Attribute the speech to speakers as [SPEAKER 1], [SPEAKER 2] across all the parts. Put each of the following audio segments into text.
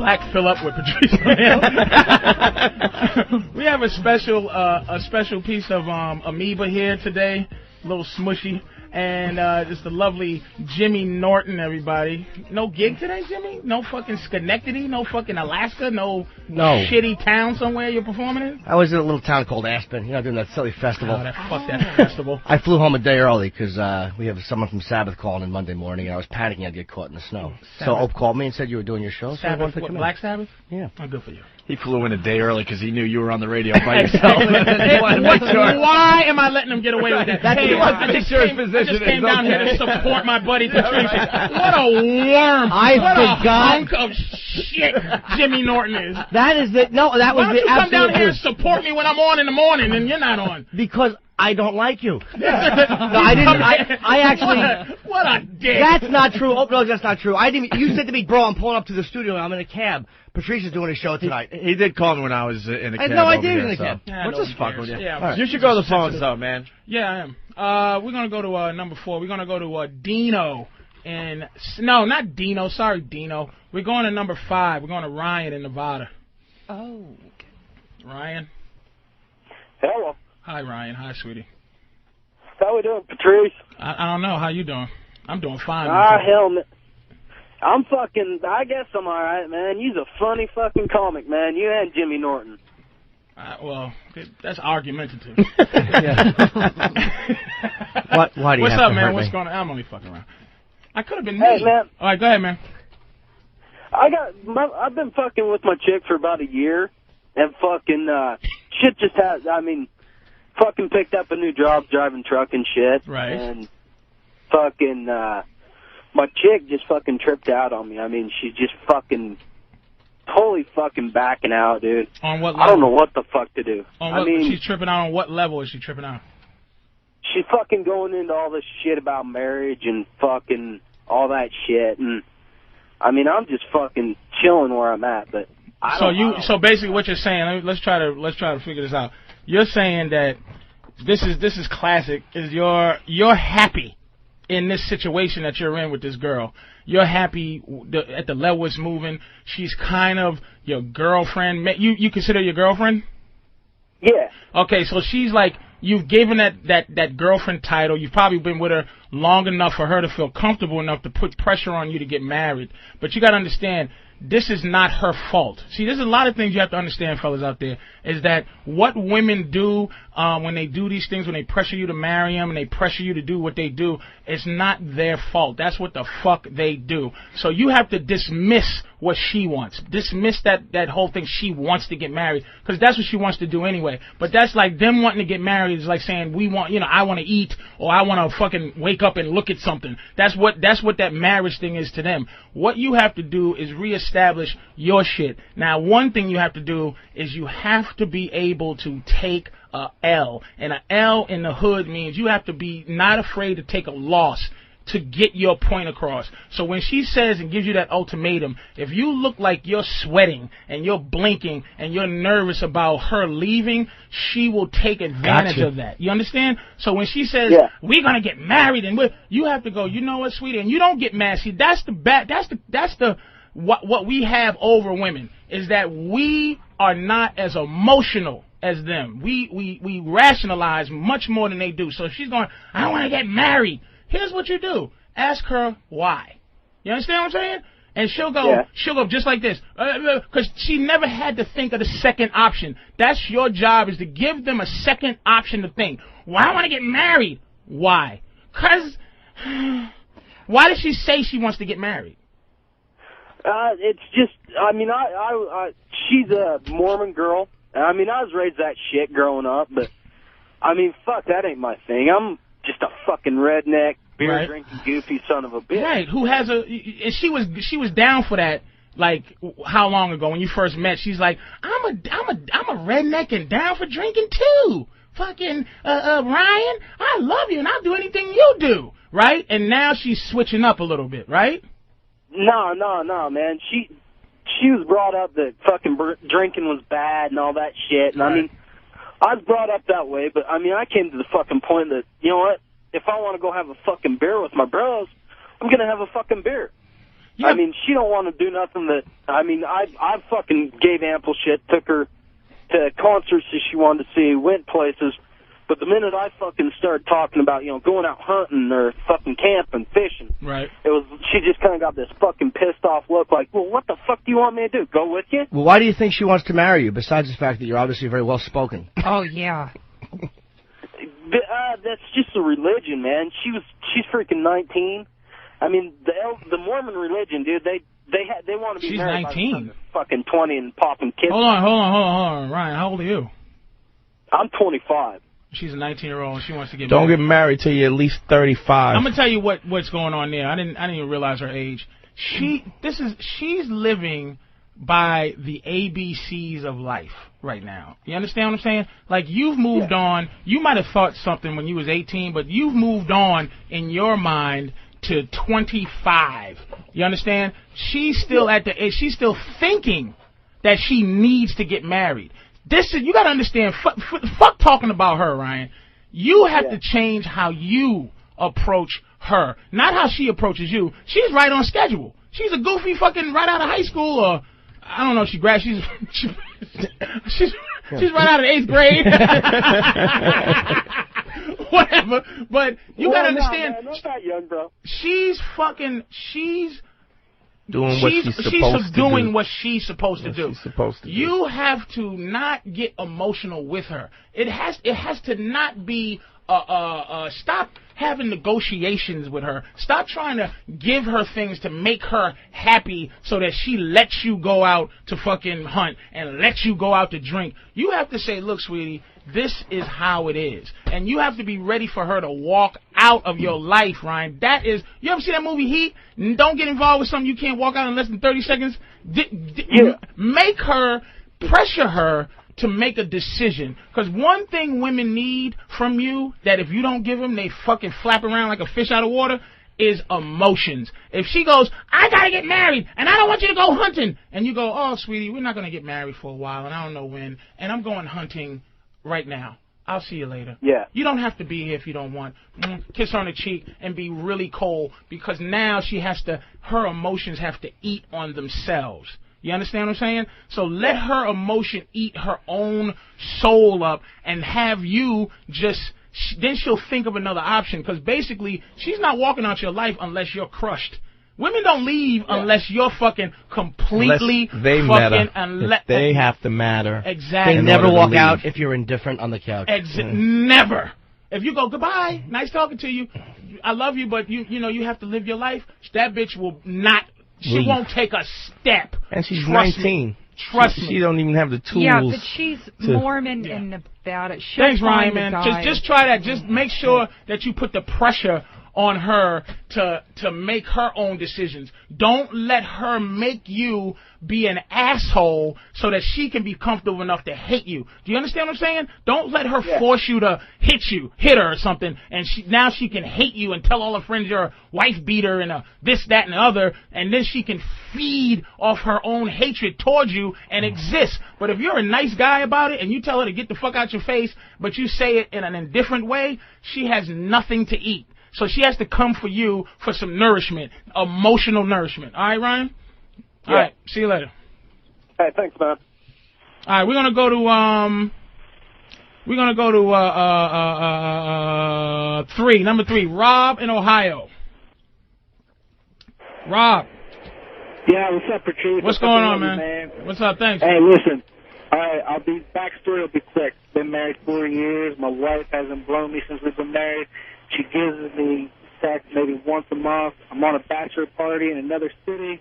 [SPEAKER 1] Black Phillip with Patrice. We have a special piece of amoeba here today, a little smushy, and it's the lovely Jimmy Norton. Everybody, no gig today, Jimmy? No fucking Schenectady? No fucking Alaska? No shitty town somewhere you're performing in?
[SPEAKER 2] I was in a little town called Aspen, doing that silly festival.
[SPEAKER 1] Oh, fuck that festival.
[SPEAKER 2] I flew home a day early because we have someone from Sabbath calling in Monday morning, and I was panicking I'd get caught in the snow. So Ope called me and said you were doing your show.
[SPEAKER 1] Sabbath,
[SPEAKER 2] so
[SPEAKER 1] what, Black Sabbath?
[SPEAKER 2] Yeah.
[SPEAKER 1] Oh, good for you.
[SPEAKER 3] He flew in a day early because he knew you were on the radio by yourself.
[SPEAKER 1] Why am I letting him get away with that?
[SPEAKER 3] Hey, I just
[SPEAKER 1] came down here to support my buddy Patrice. What a worm!
[SPEAKER 2] What
[SPEAKER 1] a hunk of shit Jimmy Norton is.
[SPEAKER 2] That was
[SPEAKER 1] Why don't
[SPEAKER 2] the
[SPEAKER 1] you come
[SPEAKER 2] absolute
[SPEAKER 1] down here and
[SPEAKER 2] truth.
[SPEAKER 1] support me when I'm on in the morning and you're not on?
[SPEAKER 2] Because I don't like you. No, I didn't. I actually.
[SPEAKER 1] What a dick.
[SPEAKER 2] That's not true. Oh, no, that's not true. I didn't. You said to me, bro, I'm pulling up to the studio and I'm in a cab. Patrice is doing a show tonight.
[SPEAKER 3] He did call me when I was in a cab.
[SPEAKER 2] No, I
[SPEAKER 3] over
[SPEAKER 2] did
[SPEAKER 3] here,
[SPEAKER 2] in a cab.
[SPEAKER 1] Yeah,
[SPEAKER 3] What's this fuck with you?
[SPEAKER 1] Yeah,
[SPEAKER 2] right.
[SPEAKER 3] You should go to the phones, though, man.
[SPEAKER 1] Yeah, I am. We're going to go to number 4. We're going to go to Dino. No, not Dino. Sorry, Dino. We're going to number 5. We're going to Ryan in Nevada.
[SPEAKER 4] Oh.
[SPEAKER 1] Ryan?
[SPEAKER 5] Hello.
[SPEAKER 1] Hi, Ryan. Hi, sweetie.
[SPEAKER 5] How we doing, Patrice?
[SPEAKER 1] I don't know. How you doing? I'm doing fine.
[SPEAKER 5] Hell, man. I guess I'm alright, man. You's a funny fucking comic, man. You and Jimmy Norton.
[SPEAKER 1] Well, that's argumentative.
[SPEAKER 2] Why do you
[SPEAKER 1] What's
[SPEAKER 2] have
[SPEAKER 1] up,
[SPEAKER 2] to
[SPEAKER 1] man?
[SPEAKER 2] hurt
[SPEAKER 1] What's
[SPEAKER 2] me?
[SPEAKER 1] going on? I'm only fucking around. I could have been
[SPEAKER 5] Hey,
[SPEAKER 1] me.
[SPEAKER 5] man.
[SPEAKER 1] All right, go ahead, man.
[SPEAKER 5] I've been fucking with my chick for about a year, and fucking, shit just fucking picked up a new job driving truck and shit.
[SPEAKER 1] Right.
[SPEAKER 5] And fucking, my chick just fucking tripped out on me. I mean, she's just fucking totally fucking backing out, dude.
[SPEAKER 1] On what level?
[SPEAKER 5] I don't know what the fuck to do.
[SPEAKER 1] She's tripping out on what level is she tripping out?
[SPEAKER 5] She's fucking going into all this shit about marriage and fucking all that shit. And, I mean, I'm just fucking chilling where I'm at, but
[SPEAKER 1] So basically what you're saying, let's try to figure this out. You're saying that this is classic, is you're happy in this situation that you're in with this girl. You're happy at the level it's moving. She's kind of your girlfriend. You consider your girlfriend?
[SPEAKER 5] Yeah.
[SPEAKER 1] Okay, so she's like, you've given that girlfriend title. You've probably been with her long enough for her to feel comfortable enough to put pressure on you to get married. But you got to understand, this is not her fault. See, there's a lot of things you have to understand, fellas out there, is that what women do when they do these things, when they pressure you to marry them and they pressure you to do what they do, it's not their fault. That's what the fuck they do. So you have to dismiss what she wants. Dismiss that whole thing. She wants to get married because that's what she wants to do anyway. But that's like them wanting to get married is like saying I want to eat or I want to fucking wake up and look at something. That's what that marriage thing is to them. What you have to do is reestablish your shit. Now, one thing you have to do is you have to be able to take a L. And a L in the hood means you have to be not afraid to take a loss to get your point across. So when she says and gives you that ultimatum, if you look like you're sweating and you're blinking and you're nervous about her leaving, she will take advantage of that. You understand? So when she says, we're going to get married, and you have to go, you know what, sweetie, and you don't get mad. See, that's what we have over women, is that we are not as emotional as them. We rationalize much more than they do. So if she's going, I want to get married, here's what you do. Ask her why. You understand what I'm saying? And she'll go just like this. Because she never had to think of the second option. That's your job, is to give them a second option to think. Well, I want to get married. Why? Because, why does she say she wants to get married?
[SPEAKER 5] It's just, she's a Mormon girl. I mean, I was raised that shit growing up, but, I mean, fuck, that ain't my thing. I'm just a fucking redneck, beer-drinking, goofy son of a bitch.
[SPEAKER 1] Right, who has and she was down for that, like, how long ago when you first met? She's like, I'm a redneck and down for drinking too. Fucking, Ryan, I love you and I'll do anything you do, right? And now she's switching up a little bit, right?
[SPEAKER 5] No, man. She was brought up that fucking drinking was bad and all that shit. And I mean, I was brought up that way, but I mean, I came to the fucking point that, you know what? If I want to go have a fucking beer with my bros, I'm going to have a fucking beer.
[SPEAKER 1] Yeah.
[SPEAKER 5] I mean, she don't want to do nothing that, I mean, I fucking gave ample shit, took her to concerts that she wanted to see, went places, but the minute I fucking started talking about, you know, going out hunting or fucking camping, fishing,
[SPEAKER 1] right,
[SPEAKER 5] she just kind of got this fucking pissed off look like, well, what the fuck do you want me to do? Go with you?
[SPEAKER 2] Well, why do you think she wants to marry you, besides the fact that you're obviously very well spoken?
[SPEAKER 4] Oh, yeah.
[SPEAKER 5] That's just a religion, man. She's freaking 19. I mean, the Mormon religion, dude, they want to be
[SPEAKER 1] She's
[SPEAKER 5] married
[SPEAKER 1] 19.
[SPEAKER 5] by the time they're fucking 20 and popping kids.
[SPEAKER 1] Hold on. Ryan, how old are you?
[SPEAKER 5] I'm 25.
[SPEAKER 1] She's a 19-year-old and she wants to get
[SPEAKER 6] Don't
[SPEAKER 1] married.
[SPEAKER 6] get married till you're at least 35.
[SPEAKER 1] I'm gonna tell you what's going on there. I didn't even realize her age. She's living by the ABCs of life right now. You understand what I'm saying? Like, you've moved on. You might have thought something when you was 18, but you've moved on in your mind to 25. You understand? She's still at the age. She's still thinking that she needs to get married. You got to understand. Fuck talking about her, Ryan. You have to change how you approach her, not how she approaches you. She's right on schedule. She's a goofy fucking right out of high school, or I don't know. She's right out of 8th grade. Whatever. But you gotta understand.
[SPEAKER 5] Man, not that young, bro.
[SPEAKER 1] She's
[SPEAKER 6] doing what she's supposed to do.
[SPEAKER 1] doing what she's supposed to do.
[SPEAKER 6] She's supposed to do.
[SPEAKER 1] You have to not get emotional with her. It has to not be stop having negotiations with her. Stop trying to give her things to make her happy so that she lets you go out to fucking hunt and lets you go out to drink. You have to say, look, sweetie, this is how it is. And you have to be ready for her to walk out of your life, Ryan. That is, you ever see that movie Heat? Don't get involved with something you can't walk out in less than 30 seconds. Make her, pressure her to make a decision. Because one thing women need from you that if you don't give them, they fucking flap around like a fish out of water, is emotions. If she goes, I gotta get married, and I don't want you to go hunting, and you go, oh, sweetie, we're not gonna get married for a while, and I don't know when, and I'm going hunting right now. I'll see you later. Yeah. You don't have to be here if you don't want. Kiss her on the cheek and be really cold, because now her emotions have to eat on themselves. You understand what I'm saying? So let her emotion eat her own soul up and have you just, then she'll think of another option, because basically she's not walking out your life unless you're crushed. Women don't leave unless you're fucking completely
[SPEAKER 6] they have to matter.
[SPEAKER 1] Exactly.
[SPEAKER 2] They never walk out if you're indifferent on the couch.
[SPEAKER 1] Never. If you go, goodbye, nice talking to you, I love you, but you have to live your life, that bitch will not, she won't take a step.
[SPEAKER 6] And she's 19.
[SPEAKER 1] Trust me.
[SPEAKER 6] She don't even have the tools.
[SPEAKER 4] Yeah, but she's Mormon and about it.
[SPEAKER 1] Thanks, Ryan, man. Just try that. Just make sure that you put the pressure on her to make her own decisions. Don't let her make you be an asshole so that she can be comfortable enough to hate you. Do you understand what I'm saying? Don't let her force you to hit her or something, and now she can hate you and tell all her friends you're a wife beater and a this, that, and the other, and then she can feed off her own hatred towards you and exist. But if you're a nice guy about it and you tell her to get the fuck out your face, but you say it in an indifferent way, she has nothing to eat. So she has to come for you for some nourishment, emotional nourishment. All right, Ryan? All right, see you later.
[SPEAKER 5] Hey, thanks, man.
[SPEAKER 1] All right, we're gonna go to number 3, Rob in Ohio. Rob.
[SPEAKER 7] Yeah, what's up, Patrice?
[SPEAKER 1] What's going on, man? What's up? Thanks.
[SPEAKER 7] Hey, listen. All right, backstory will be quick. Been married 4 years. My wife hasn't blown me since we've been married. She gives me sex maybe once a month. I'm on a bachelor party in another city.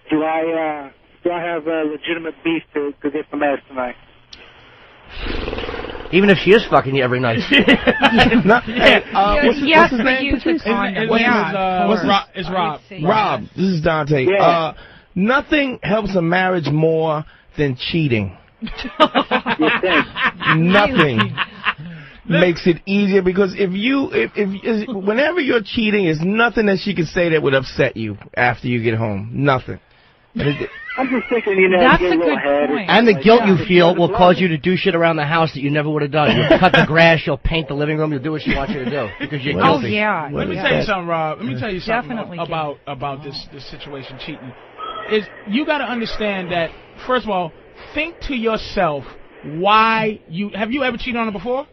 [SPEAKER 7] Do I have a legitimate beef to get some ass tonight?
[SPEAKER 2] Even if she is fucking you every night.
[SPEAKER 4] What's his name?
[SPEAKER 1] It's Rob.
[SPEAKER 6] Rob, this is Dante.
[SPEAKER 7] Yeah.
[SPEAKER 6] Nothing helps a marriage more than cheating. Nothing makes it easier, because whenever you're cheating, there's nothing that she can say that would upset you after you get home. Nothing.
[SPEAKER 7] I'm just thinking, you know,
[SPEAKER 4] That's
[SPEAKER 7] get
[SPEAKER 4] a
[SPEAKER 7] little
[SPEAKER 4] good
[SPEAKER 7] head or
[SPEAKER 4] point.
[SPEAKER 2] And the
[SPEAKER 7] something
[SPEAKER 2] guilt
[SPEAKER 7] like
[SPEAKER 2] you
[SPEAKER 7] that.
[SPEAKER 2] feel will cause
[SPEAKER 7] Love
[SPEAKER 2] you to do shit around the house that you never would have done. You'll cut the grass, you'll paint the living room, you'll do what she wants you to do because you're
[SPEAKER 4] Oh,
[SPEAKER 2] guilty.
[SPEAKER 4] yeah.
[SPEAKER 1] Let me tell you something, Rob. Let me tell you something
[SPEAKER 4] Definitely
[SPEAKER 1] about this situation, cheating. Is you got to understand that, first of all, think to yourself why have you ever cheated on her before?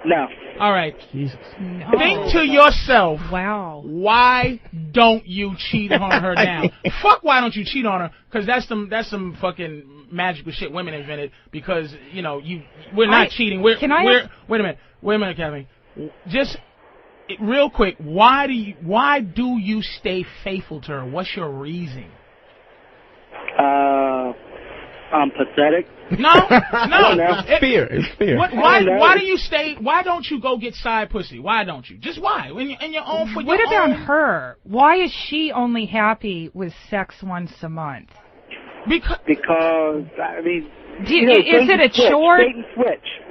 [SPEAKER 7] No.
[SPEAKER 1] All right.
[SPEAKER 6] Jesus.
[SPEAKER 4] No.
[SPEAKER 1] Think to yourself,
[SPEAKER 4] Wow.
[SPEAKER 1] why don't you cheat on her now? Fuck, why don't you cheat on her? Because that's some fucking magical shit women invented. Because you know we're not cheating. Wait a minute, Kevin. Just real quick, why do you stay faithful to her? What's your reason?
[SPEAKER 7] I'm pathetic.
[SPEAKER 1] No.
[SPEAKER 6] It's fear. It's fear.
[SPEAKER 1] Why do you stay? Why don't you go get side pussy? Why don't you? Just why? In your own for
[SPEAKER 4] What
[SPEAKER 1] your
[SPEAKER 4] about
[SPEAKER 1] own,
[SPEAKER 4] her? Why is she only happy with sex once a month?
[SPEAKER 7] Because I mean,
[SPEAKER 4] Is it a chore?
[SPEAKER 7] Bait and switch.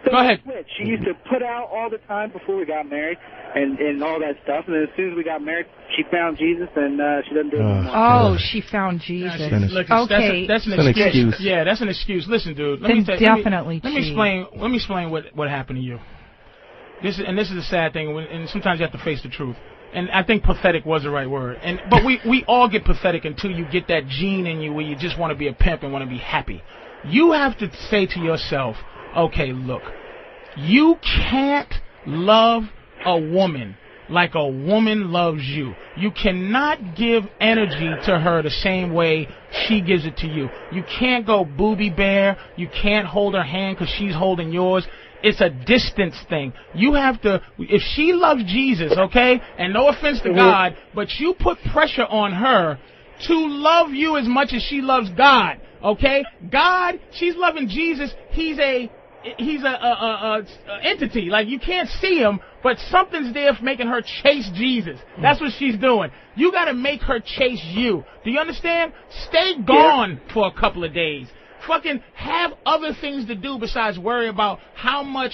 [SPEAKER 1] Go ahead.
[SPEAKER 7] She used to put out all the time before we got married, and all that stuff. And then as soon as we got married, she found Jesus, and she doesn't do it anymore.
[SPEAKER 4] Oh, she found Jesus. Okay.
[SPEAKER 1] That's an excuse. Yeah, that's an excuse. Listen, dude. Let me explain what happened to you. This is a sad thing, and sometimes you have to face the truth. And I think pathetic was the right word. But we all get pathetic until you get that gene in you where you just want to be a pimp and want to be happy. You have to say to yourself, okay, look, you can't love a woman like a woman loves you. You cannot give energy to her the same way she gives it to you. You can't go booby bear. You can't hold her hand because she's holding yours. It's a distance thing. You have to, if she loves Jesus, okay, and no offense to God, but you put pressure on her to love you as much as she loves God, okay? God, she's loving Jesus. He's a entity. Like, you can't see him, but something's there for making her chase Jesus. That's what she's doing. You got to make her chase you. Do you understand? Stay gone for a couple of days. Fucking have other things to do besides worry about how much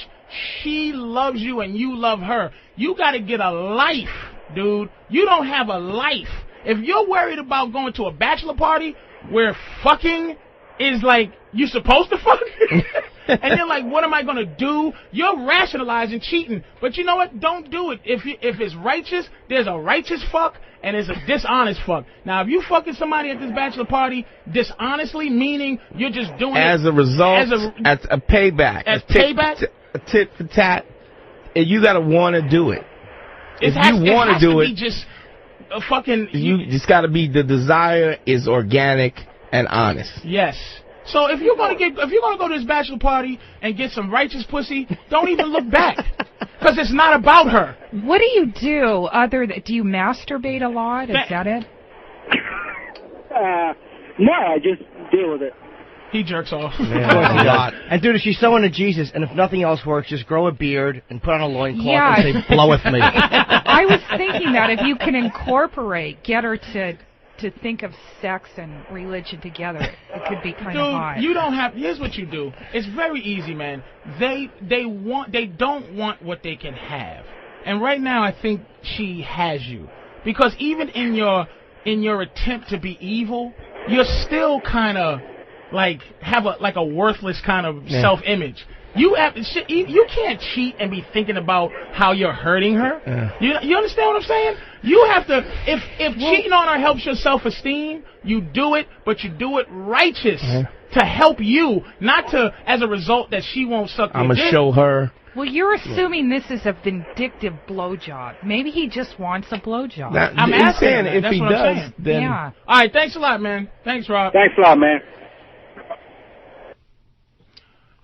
[SPEAKER 1] she loves you and you love her. You got to get a life, dude. You don't have a life. If you're worried about going to a bachelor party where fucking is like you're supposed to fuck, and you're like, what am I going to do? You're rationalizing cheating. But you know what? Don't do it. If it's righteous, there's a righteous fuck and there's a dishonest fuck. Now, if you fucking somebody at this bachelor party dishonestly, meaning you're just doing
[SPEAKER 6] as
[SPEAKER 1] it
[SPEAKER 6] a result, as a payback.
[SPEAKER 1] As payback?
[SPEAKER 6] A tit for tat. And you got to want to do it. If you want to do it,
[SPEAKER 1] just a fucking.
[SPEAKER 6] You just got to be, the desire is organic and honest.
[SPEAKER 1] Yes. So if you're gonna go to this bachelor party and get some righteous pussy, don't even look back, because it's not about her.
[SPEAKER 4] What do you do do you masturbate a lot? Is that it?
[SPEAKER 7] No, I just deal with it.
[SPEAKER 1] He jerks off.
[SPEAKER 2] Yeah, a lot. And dude, if she's so into Jesus, and if nothing else works, just grow a beard and put on a loincloth and say, "Blow with me."
[SPEAKER 4] I was thinking that if you can get her to think of sex and religion together, it could be kind of hot.
[SPEAKER 1] You don't have. Here's what you do. It's very easy, man. They don't want what they can have, and right now I think she has you, because even in your attempt to be evil, you're still kind of like have a worthless kind of self-image. You can't cheat and be thinking about how you're hurting her. You understand what I'm saying? You have to, if cheating on her helps your self-esteem, you do it, but you do it righteous to help you, not to as a result that she won't suck your dick.
[SPEAKER 6] I'm gonna show her.
[SPEAKER 4] Well, you're assuming this is a vindictive blowjob. Maybe he just wants a blowjob.
[SPEAKER 1] I'm asking him,
[SPEAKER 6] if he does, then
[SPEAKER 4] yeah.
[SPEAKER 1] All right, thanks a lot, man. Thanks, Rob.
[SPEAKER 7] Thanks a lot, man.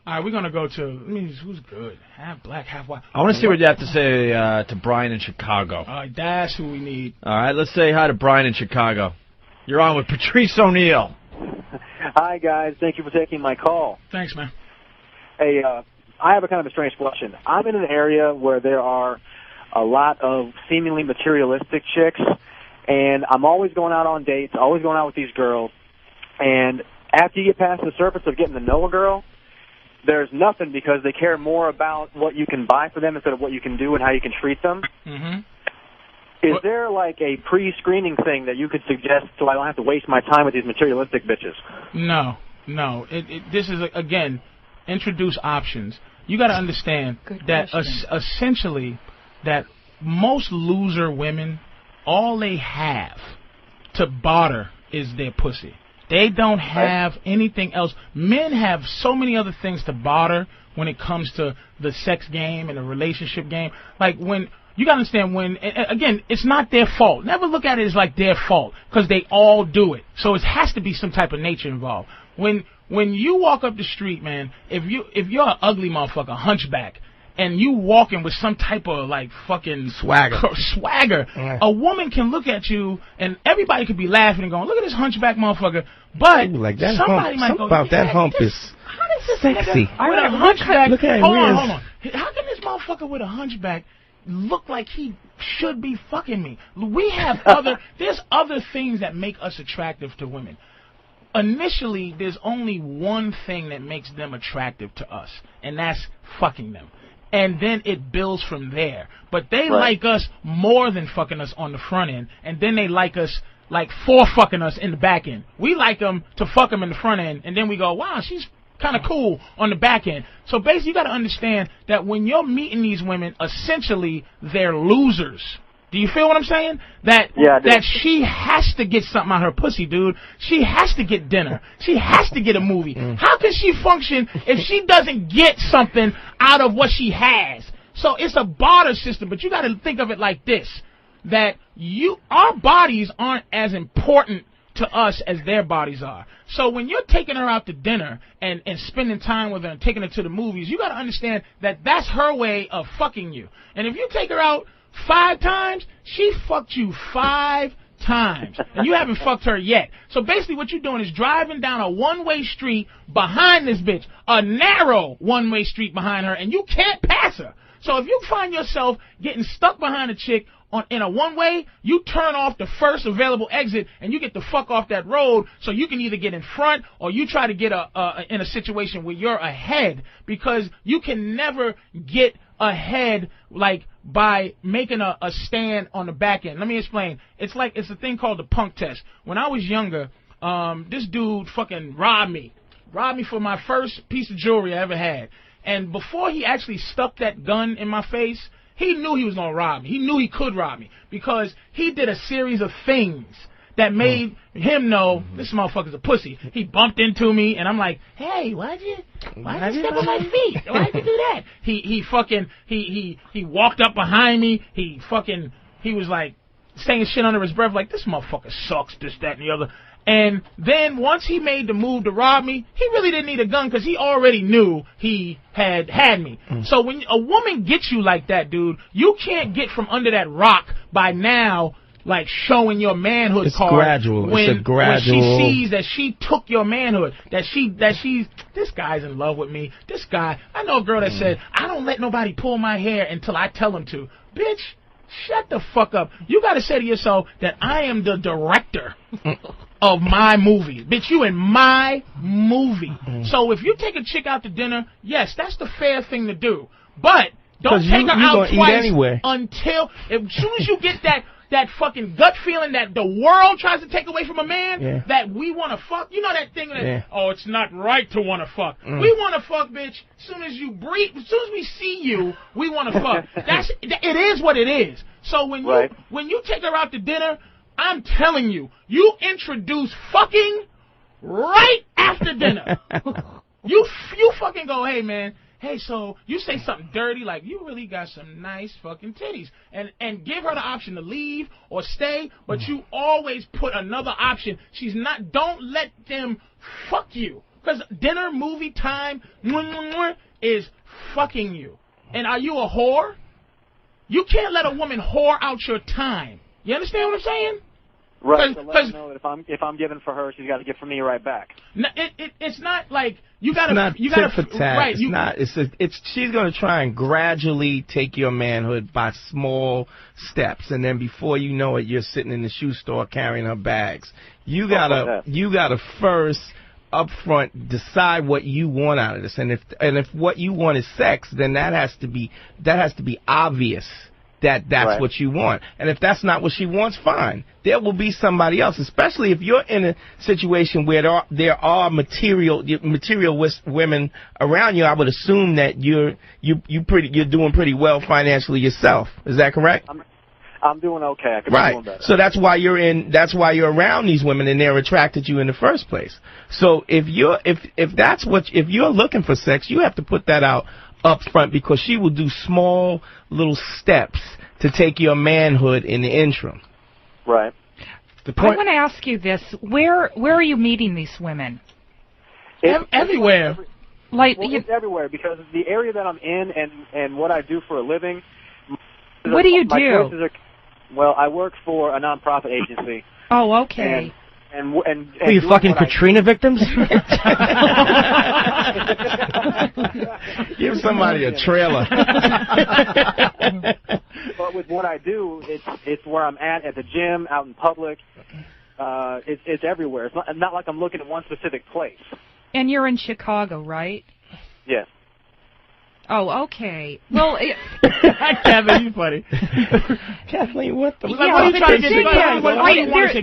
[SPEAKER 1] All right, we're going to go to, who's good? Half black, half white.
[SPEAKER 3] I want to see what you have to say to Brian in Chicago.
[SPEAKER 1] All right, that's who we need.
[SPEAKER 3] All right, let's say hi to Brian in Chicago. You're on with Patrice O'Neill.
[SPEAKER 5] Hi, guys. Thank you for taking my call.
[SPEAKER 1] Thanks, man.
[SPEAKER 5] Hey, I have a kind of a strange question. I'm in an area where there are a lot of seemingly materialistic chicks, and I'm always going out on dates, always going out with these girls, and after you get past the surface of getting to know a girl, there's nothing, because they care more about what you can buy for them instead of what you can do and how you can treat them.
[SPEAKER 1] Mm-hmm.
[SPEAKER 8] Is there like a pre-screening thing that you could suggest so I don't have to waste my time with these materialistic bitches?
[SPEAKER 1] No. This is, again, introduce options. You got to understand that essentially that most loser women, all they have to barter is their pussy. They don't have anything else. Men have so many other things to barter when it comes to the sex game and the relationship game. Like when... You got to understand when, again, it's not their fault. Never look at it as like their fault because they all do it. So it has to be some type of nature involved. When you walk up the street, man, if you're an ugly motherfucker, hunchback, and you walking with some type of like fucking swagger, a woman can look at you and everybody could be laughing and going, look at this hunchback motherfucker. But
[SPEAKER 6] like that
[SPEAKER 1] somebody
[SPEAKER 6] hump,
[SPEAKER 1] might go,
[SPEAKER 6] about that hump is sexy.
[SPEAKER 1] With a hunchback,
[SPEAKER 6] look at
[SPEAKER 1] hold on. How can this motherfucker with a hunchback look like he should be fucking me? We have there's other things that make us attractive to women. Initially, there's only one thing that makes them attractive to us, and that's fucking them. And then it builds from there. But they like us more than fucking us on the front end, and then they like us like for fucking us in the back end. We like them to fuck them in the front end, and then we go, wow, she's kind of cool on the back end. So basically, you got to understand that when you're meeting these women, essentially they're losers. Do you feel what I'm saying? That she has to get something out of her pussy, dude. She has to get dinner. She has to get a movie. How can she function if she doesn't get something out of what she has? So it's a barter system, but you got to think of it like this: that our bodies aren't as important to us as their bodies are. So when you're taking her out to dinner and spending time with her and taking her to the movies, you got to understand that that's her way of fucking you. And if you take her out 5 times, she fucked you 5 times, and you haven't fucked her yet. So basically what you're doing is driving down a one-way street behind this bitch, a narrow one-way street behind her, and you can't pass her. So if you find yourself getting stuck behind a chick in a one-way, you turn off the first available exit and you get the fuck off that road so you can either get in front or you try to get in a situation where you're ahead, because you can never get ahead like by making a stand on the back end. Let me explain. It's a thing called the punk test. When I was younger, this dude fucking robbed me for my first piece of jewelry I ever had. And before he actually stuck that gun in my face, he knew he was going to rob me. He knew he could rob me because he did a series of things that made him know this motherfucker's a pussy. He bumped into me, and I'm like, hey, why'd you step on my feet? Why'd you do that? He walked up behind me. He was like saying shit under his breath like, this motherfucker sucks, this, that, and the other. And then once he made the move to rob me, he really didn't need a gun because he already knew he had me. So when a woman gets you like that, dude, you can't get from under that rock by now like showing your manhood card.
[SPEAKER 6] Gradual. It's a gradual.
[SPEAKER 1] When she sees that she took your manhood, that she's this guy's in love with me. This guy, I know a girl that said, I don't let nobody pull my hair until I tell them to. Bitch, shut the fuck up. You got to say to yourself that I am the director of my movie. Bitch, you in my movie. So if you take a chick out to dinner, yes, that's the fair thing to do. But don't take her out twice until, as soon as you get that fucking gut feeling that the world tries to take away from a man, that we want to fuck. You know that thing that, oh, it's not right to want to fuck. We want to fuck, bitch. As soon as you breathe, as soon as we see you, we want to fuck. It is what it is. So when you take her out to dinner, I'm telling you, you introduce fucking right after dinner. You fucking go, hey man, hey, so you say something dirty like, you really got some nice fucking titties, and give her the option to leave or stay, but you always put another option. Don't let them fuck you, because dinner, movie time is fucking you. And are you a whore? You can't let a woman whore out your time. You understand what I'm saying?
[SPEAKER 8] Right. So let her know that if I'm giving for her, she's got to give for me right back.
[SPEAKER 1] No, it's not like you got to.
[SPEAKER 6] Right. It's not. She's going to try and gradually take your manhood by small steps, and then before you know it, you're sitting in the shoe store carrying her bags. You gotta first up front decide what you want out of this, and if what you want is sex, then that has to be obvious that's
[SPEAKER 8] Right.
[SPEAKER 6] what you want. And if that's not what she wants, fine. There will be somebody else, especially if you're in a situation where there are material women around you. I would assume that you're doing pretty well financially yourself. Is that correct?
[SPEAKER 8] I'm doing okay. I could be doing better.
[SPEAKER 6] So that's why you're around these women and they're attracted to you in the first place. So if you're looking for sex, you have to put that out up front, because she will do small little steps to take your manhood in the interim.
[SPEAKER 8] Right.
[SPEAKER 4] I want to ask you this: Where are you meeting these women?
[SPEAKER 1] Everywhere.
[SPEAKER 8] It's everywhere, because the area that I'm in and what I do for a living.
[SPEAKER 4] What do you do?
[SPEAKER 8] Well, I work for a nonprofit agency.
[SPEAKER 4] Oh, okay.
[SPEAKER 2] And are you fucking Katrina victims?
[SPEAKER 6] Give somebody a trailer.
[SPEAKER 8] But with what I do, it's where I'm at the gym, out in public. It's everywhere. It's not like I'm looking at one specific place.
[SPEAKER 4] And you're in Chicago, right?
[SPEAKER 8] Yes.
[SPEAKER 4] Oh, okay. Well,
[SPEAKER 1] Kevin, you funny.
[SPEAKER 6] Kathleen, what the?
[SPEAKER 1] What are you trying to get?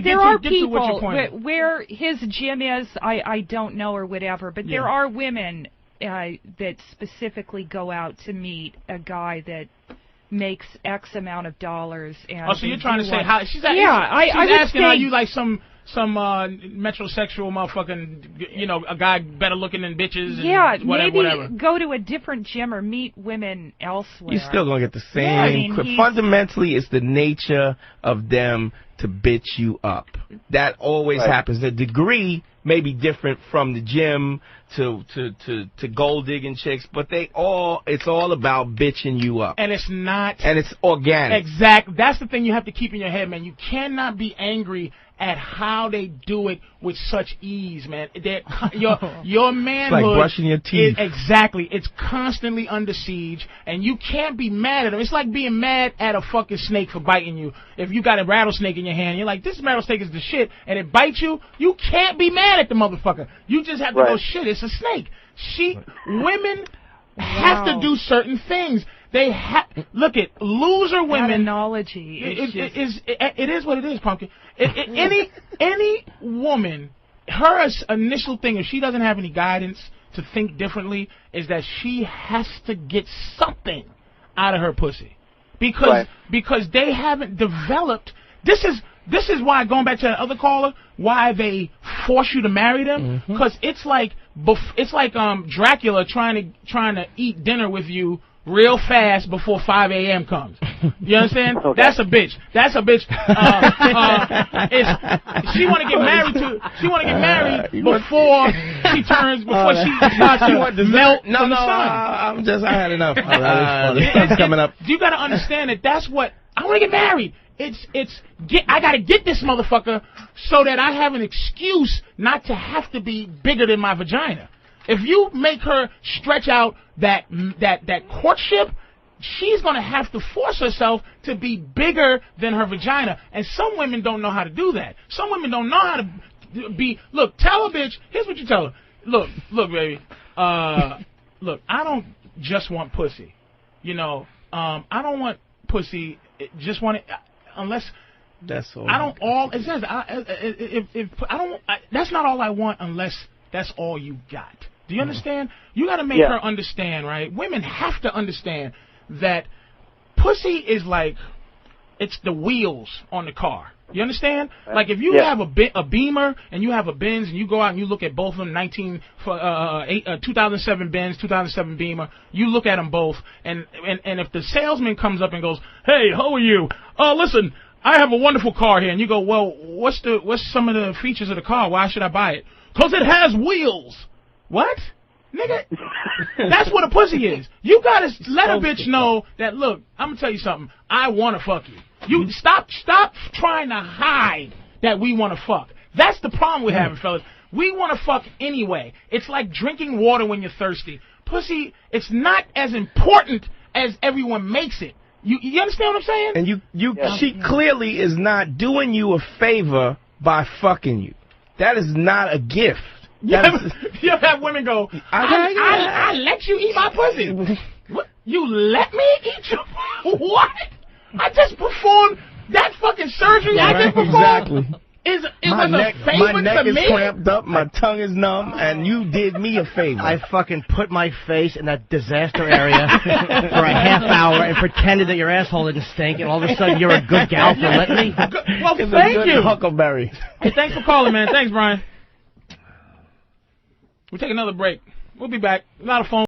[SPEAKER 4] There are people where his gym is. I don't know or whatever, but there are women that specifically go out to meet a guy that makes X amount of dollars. And
[SPEAKER 1] so you're trying to say how she's asking? Are you like some metrosexual motherfucking, a guy better looking than bitches? And whatever.
[SPEAKER 4] Go to a different gym or meet women elsewhere.
[SPEAKER 6] You're still gonna get the same. Fundamentally, it's the nature of them to bitch you up. That always happens. The degree may be different from the gym to gold digging chicks, but it's all about bitching you up.
[SPEAKER 1] And it's not.
[SPEAKER 6] And it's organic.
[SPEAKER 1] Exactly. That's the thing you have to keep in your head, man. You cannot be angry at how they do it with such ease, man. Your manhood,
[SPEAKER 6] it's like brushing your teeth.
[SPEAKER 1] Exactly. It's constantly under siege, and you can't be mad at them. It's like being mad at a fucking snake for biting you. If you got a rattlesnake in your hand, you're like, this rattlesnake is the shit, and it bites you, you can't be mad at the motherfucker. You just have to go, shit, it's a snake. Women have to do certain things. They look at loser women.
[SPEAKER 4] That analogy.
[SPEAKER 1] It is what it is, Pumpkin. Any woman, her initial thing, if she doesn't have any guidance to think differently, is that she has to get something out of her pussy, because they haven't developed. This is why, going back to that other caller, why they force you to marry them, because it's like Dracula trying to eat dinner with you real fast before 5 a.m. comes. You understand?
[SPEAKER 8] Okay.
[SPEAKER 1] That's a bitch. She want to get married before she starts to melt from the sun.
[SPEAKER 6] I had enough. It's coming up.
[SPEAKER 1] You got to understand that that's what I want to get married. I got to get this motherfucker so that I have an excuse not to have to be bigger than my vagina. If you make her stretch out that courtship, she's going to have to force herself to be bigger than her vagina. And some women don't know how to do that. Some women don't know how to be. Look, tell a bitch. Here's what you tell her. Look, baby. Look, I don't just want pussy. I don't want pussy. Just want it unless.
[SPEAKER 6] That's all.
[SPEAKER 1] I don't all. It says I don't. That's not all I want unless that's all you got. Do you understand? You got to make her understand, right? Women have to understand that pussy is like, it's the wheels on the car. You understand? Like if you have a Beamer and you have a Benz and you go out and you look at both of them, 2007 Benz, 2007 Beamer, you look at them both, and if the salesman comes up and goes, "Hey, how are you? Listen, I have a wonderful car here," and you go, "Well, what's some of the features of the car? Why should I buy it?" "'Cause it has wheels." What? Nigga, that's what a pussy is. You gotta let a bitch know that, look, I'm gonna tell you something. I wanna fuck you. You stop trying to hide that we wanna fuck. That's the problem we're having, fellas. We wanna fuck anyway. It's like drinking water when you're thirsty. Pussy, it's not as important as everyone makes it. You understand what I'm saying?
[SPEAKER 6] And she clearly is not doing you a favor by fucking you. That is not a gift.
[SPEAKER 1] You ever have women go, I let you eat my pussy. What? You let me eat your what? I just performed that fucking surgery. I just performed.
[SPEAKER 6] Exactly.
[SPEAKER 1] It was a favor
[SPEAKER 6] my neck
[SPEAKER 1] to
[SPEAKER 6] is
[SPEAKER 1] me.
[SPEAKER 6] cramped up, my tongue is numb, and you did me a favor.
[SPEAKER 2] I fucking put my face in that disaster area for a half hour and pretended that your asshole didn't stink, and all of a sudden you're a good gal for letting me.
[SPEAKER 1] Well, thank you.
[SPEAKER 6] Huckleberry.
[SPEAKER 1] Hey, thanks for calling, man. Thanks, Brian. We'll take another break. We'll be back. A lot of phone.